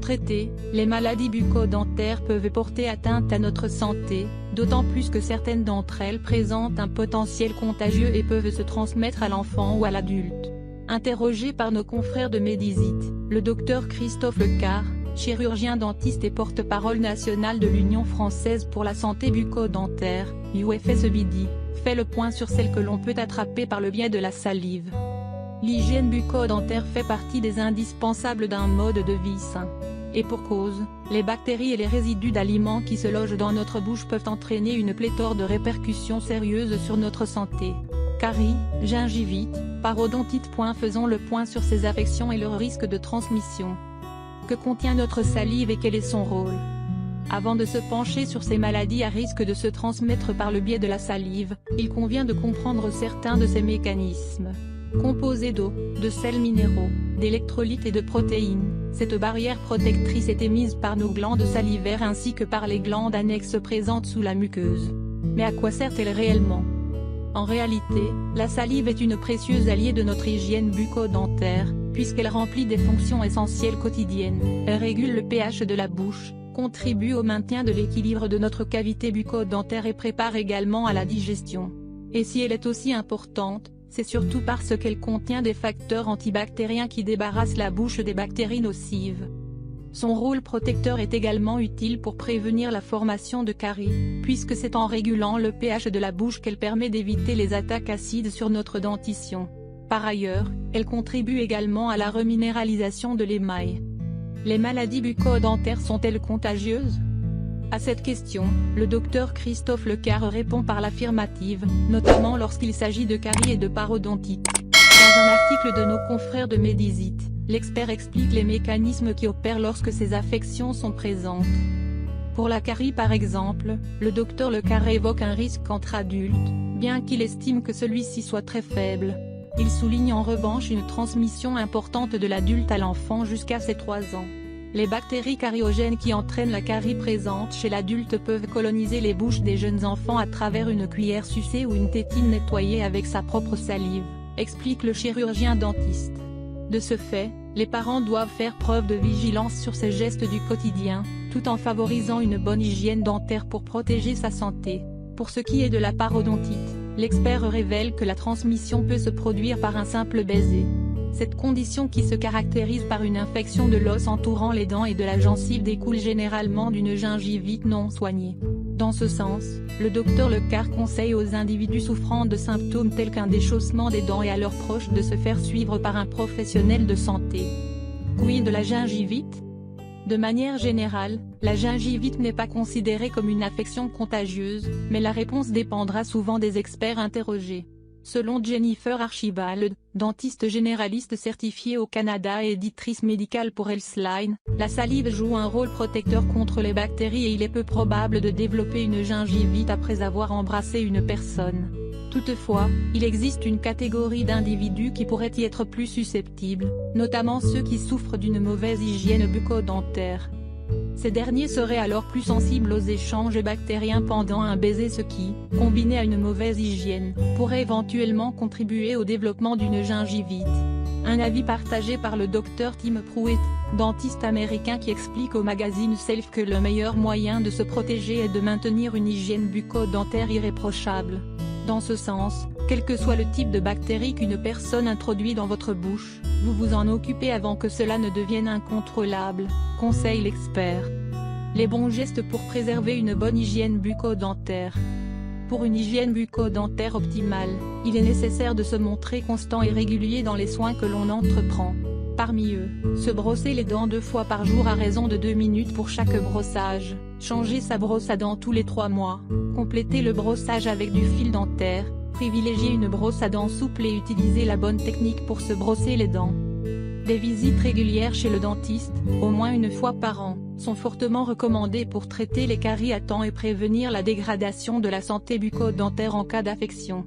traitées, les maladies bucco-dentaires peuvent porter atteinte à notre santé, d'autant plus que certaines d'entre elles présentent un potentiel contagieux et peuvent se transmettre à l'enfant ou à l'adulte. Interrogé par nos confrères de Médizit, le docteur Christophe Lecard, chirurgien dentiste et porte-parole national de l'Union française pour la santé bucco-dentaire, UFSBD, fait le point sur celles que l'on peut attraper par le biais de la salive. L'hygiène bucco-dentaire fait partie des indispensables d'un mode de vie sain. Et pour cause, les bactéries et les résidus d'aliments qui se logent dans notre bouche peuvent entraîner une pléthore de répercussions sérieuses sur notre santé. Caries, gingivite, parodontite. Faisons le point sur ces affections et leur risque de transmission. Que contient notre salive et quel est son rôle? Avant de se pencher sur ces maladies à risque de se transmettre par le biais de la salive, il convient de comprendre certains de ces mécanismes. Composée d'eau, de sels minéraux, d'électrolytes et de protéines, cette barrière protectrice est émise par nos glandes salivaires ainsi que par les glandes annexes présentes sous la muqueuse. Mais à quoi sert-elle réellement? En réalité, la salive est une précieuse alliée de notre hygiène bucco-dentaire, puisqu'elle remplit des fonctions essentielles quotidiennes. Elle régule le pH de la bouche, contribue au maintien de l'équilibre de notre cavité bucco-dentaire et prépare également à la digestion. Et si elle est aussi importante, c'est surtout parce qu'elle contient des facteurs antibactériens qui débarrassent la bouche des bactéries nocives. Son rôle protecteur est également utile pour prévenir la formation de caries, puisque c'est en régulant le pH de la bouche qu'elle permet d'éviter les attaques acides sur notre dentition. Par ailleurs, elle contribue également à la reminéralisation de l'émail. Les maladies bucco-dentaires sont-elles contagieuses? À cette question, le docteur Christophe Lecard répond par l'affirmative, notamment lorsqu'il s'agit de caries et de parodontite. Dans un article de nos confrères de Médizit, l'expert explique les mécanismes qui opèrent lorsque ces affections sont présentes. Pour la carie par exemple, le docteur Lecard évoque un risque entre adultes, bien qu'il estime que celui-ci soit très faible. Il souligne en revanche une transmission importante de l'adulte à l'enfant jusqu'à ses 3 ans. Les bactéries cariogènes qui entraînent la carie présente chez l'adulte peuvent coloniser les bouches des jeunes enfants à travers une cuillère sucée ou une tétine nettoyée avec sa propre salive, explique le chirurgien dentiste. De ce fait, les parents doivent faire preuve de vigilance sur ces gestes du quotidien, tout en favorisant une bonne hygiène dentaire pour protéger sa santé. Pour ce qui est de la parodontite, l'expert révèle que la transmission peut se produire par un simple baiser. Cette condition qui se caractérise par une infection de l'os entourant les dents et de la gencive découle généralement d'une gingivite non soignée. Dans ce sens, le docteur Lecard conseille aux individus souffrant de symptômes tels qu'un déchaussement des dents et à leurs proches de se faire suivre par un professionnel de santé. Quid de la gingivite? De manière générale, la gingivite n'est pas considérée comme une affection contagieuse, mais la réponse dépendra souvent des experts interrogés. Selon Jennifer Archibald, dentiste généraliste certifiée au Canada et éditrice médicale pour Healthline, la salive joue un rôle protecteur contre les bactéries et il est peu probable de développer une gingivite après avoir embrassé une personne. Toutefois, il existe une catégorie d'individus qui pourraient y être plus susceptibles, notamment ceux qui souffrent d'une mauvaise hygiène bucco-dentaire. Ces derniers seraient alors plus sensibles aux échanges bactériens pendant un baiser, ce qui, combiné à une mauvaise hygiène, pourrait éventuellement contribuer au développement d'une gingivite. Un avis partagé par le Dr Tim Pruitt, dentiste américain qui explique au magazine Self que le meilleur moyen de se protéger est de maintenir une hygiène bucco-dentaire irréprochable. Dans ce sens, quel que soit le type de bactérie qu'une personne introduit dans votre bouche, vous vous en occupez avant que cela ne devienne incontrôlable, conseille l'expert. Les bons gestes pour préserver une bonne hygiène bucco-dentaire. Pour une hygiène bucco-dentaire optimale, il est nécessaire de se montrer constant et régulier dans les soins que l'on entreprend. Parmi eux, se brosser les dents 2 fois par jour à raison de 2 minutes pour chaque brossage, changer sa brosse à dents tous les 3 mois, compléter le brossage avec du fil dentaire, privilégier une brosse à dents souple et utiliser la bonne technique pour se brosser les dents. Des visites régulières chez le dentiste, au moins 1 fois par an, sont fortement recommandées pour traiter les caries à temps et prévenir la dégradation de la santé bucco-dentaire en cas d'affection.